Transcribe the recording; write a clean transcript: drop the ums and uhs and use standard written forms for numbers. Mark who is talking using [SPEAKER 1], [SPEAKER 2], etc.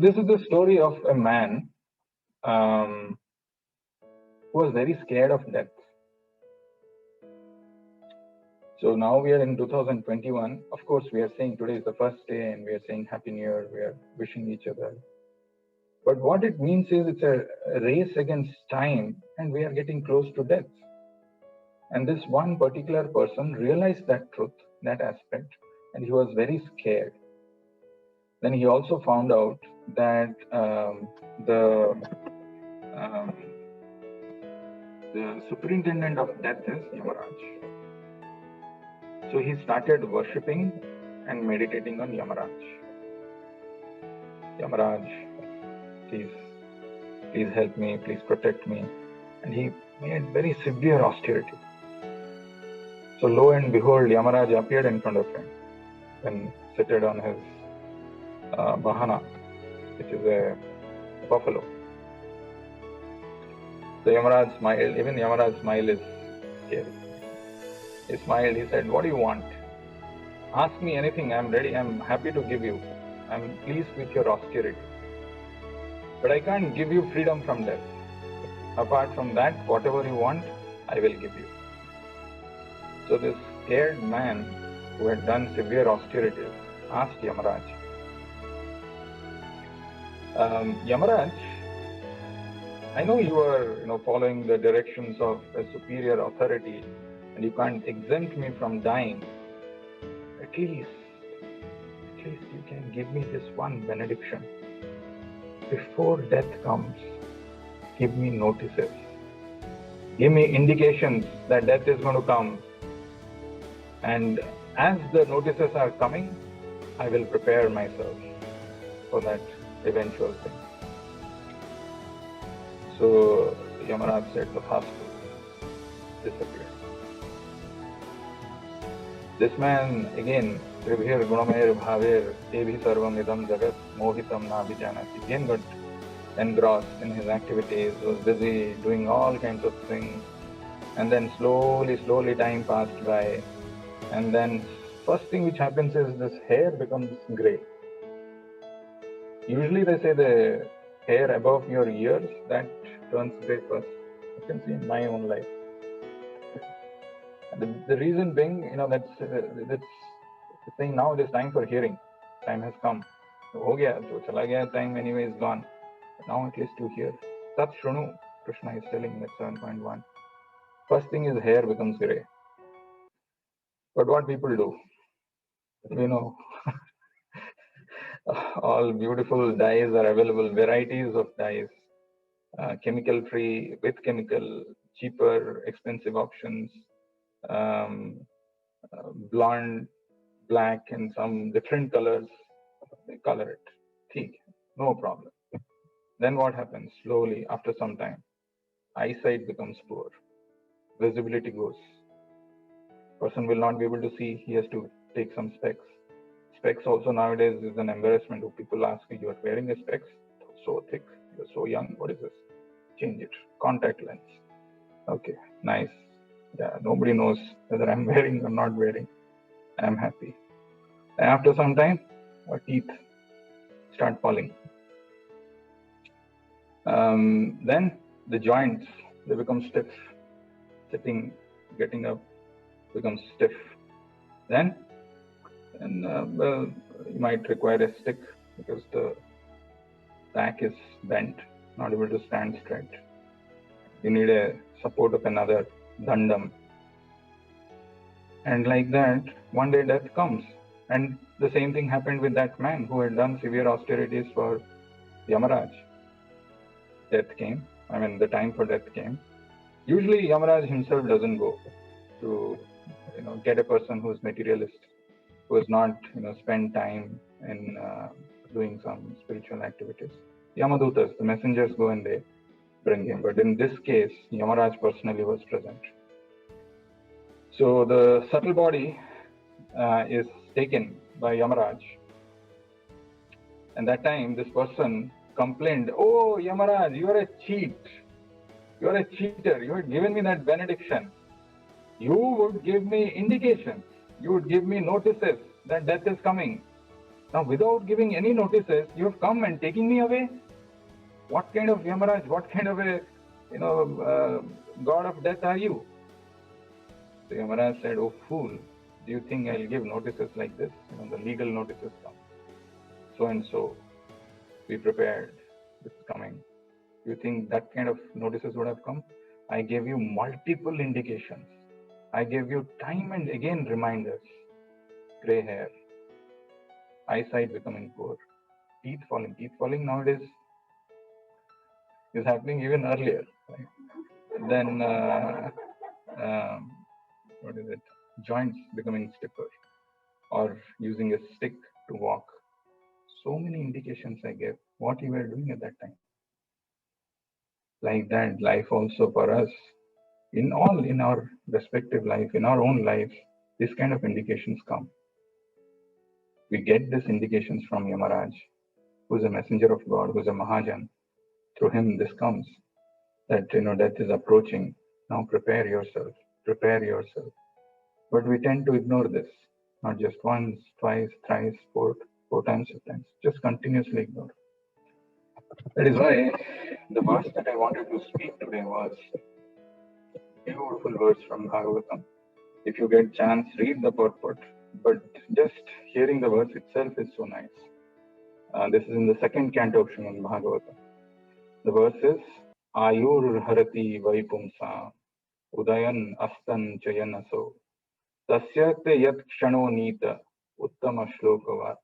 [SPEAKER 1] this is the story of a man who was very scared of death. So now we are in 2021. Of course, we are saying today is the first day and we are saying Happy New Year. We are wishing each other. But what it means is it's a race against time and we are getting close to death. And this one particular person realized that truth, that aspect, and he was very scared. Then he also found out that the superintendent of death is Yamaraj. So he started worshipping and meditating on Yamaraj. Yamaraj, please help me, please protect me. And he made very severe austerity. So lo and behold, Yamaraj appeared in front of him and seated on his bahana, which is a buffalo. So Yamaraj smiled. Even Yamaraj's smile is scary. He smiled. He said, "What do you want? Ask me anything. I'm ready. I'm happy to give you. I'm pleased with your austerity. But I can't give you freedom from death. Apart from that, whatever you want, I will give you." So this scared man who had done severe austerities asked Yamaraj, Yamaraj, I know you are following the directions of a superior authority and you can't exempt me from dying. At least you can give me this one benediction. Before death comes, give me notices. Give me indications that death is going to come. And as the notices are coming, I will prepare myself for that eventual thing. So Yamaraj said the fast disappeared. This man again, Tribhir Gunamir Bhavir Devi Sarvam Idam Jagat Mohitam Nabhijanati, again got engrossed in his activities, was busy doing all kinds of things, and then slowly time passed by, and then first thing which happens is this hair becomes grey. Usually they say the hair above your ears, that turns grey first. You can see in my own life. The reason being, that's saying now it is time for hearing. Time has come. Ho gaya, jo chala gaya, time anyway is gone. But now at least to hear. Tat Shrunu, Krishna is telling in that 7.1. First thing is hair becomes grey. But what people do? All beautiful dyes are available, varieties of dyes, chemical free, with chemical, cheaper, expensive options, blonde, black, and some different colors. They color it. Theek, no problem. Then what happens? Slowly, after some time, eyesight becomes poor, visibility goes. Person will not be able to see. He has to take some specs. Specs also nowadays is an embarrassment. People ask me, "You are wearing a specs so thick, you're so young. What is this?" Change it. Contact lens. Okay, nice. Yeah, nobody knows whether I'm wearing or not wearing. I'm happy. And after some time, our teeth start falling. Then the joints, they become stiff. Sitting, getting up becomes stiff. Then, you might require a stick because the back is bent, not able to stand straight. You need a support of another dandam. And like that, one day death comes. And the same thing happened with that man who had done severe austerities for Yamaraj. Death came. The time for death came. Usually Yamaraj himself doesn't go to get a person who is materialist, who has not spent time in doing some spiritual activities. Yamadutas, the messengers, go and they bring him. But in this case, Yamaraj personally was present. So the subtle body is taken by Yamaraj. And that time, this person complained, "Oh, Yamaraj, you are a cheat. You are a cheater. You had given me that benediction. You would give me indications. You would give me notices that death is coming. Now, without giving any notices, you have come and taking me away. What kind of Yamaraj, what kind of a, god of death are you? So Yamaraj said, oh fool, do you think I'll give notices like this? The legal notices come. So and so, be prepared, this is coming. You think that kind of notices would have come? I gave you multiple indications. I gave you time and again reminders. Gray hair, eyesight becoming poor, teeth falling. Teeth falling nowadays is happening even earlier. Right? Then, what is it? Joints becoming stiffer, or using a stick to walk. So many indications I gave what you were doing at that time. Like that, life also for us, in our respective life, in our own life, this kind of indications come. We get these indications from Yamaraj, who's a messenger of God, who's a Mahajan. Through him, this comes that death is approaching. Now prepare yourself, prepare yourself. But we tend to ignore this, not just once, twice, thrice, four times, 5 times, just continuously ignore. That is why the verse that I wanted to speak today was beautiful verse from Bhagavatam. If you get chance, read the purport. But just hearing the verse itself is so nice. This is in the second canto of Srimad Bhagavatam. The verse is Ayur Harati Vaipumsa Udayan Astan Chayanaso Tasyate Yat Kshano Nita Uttama Shloka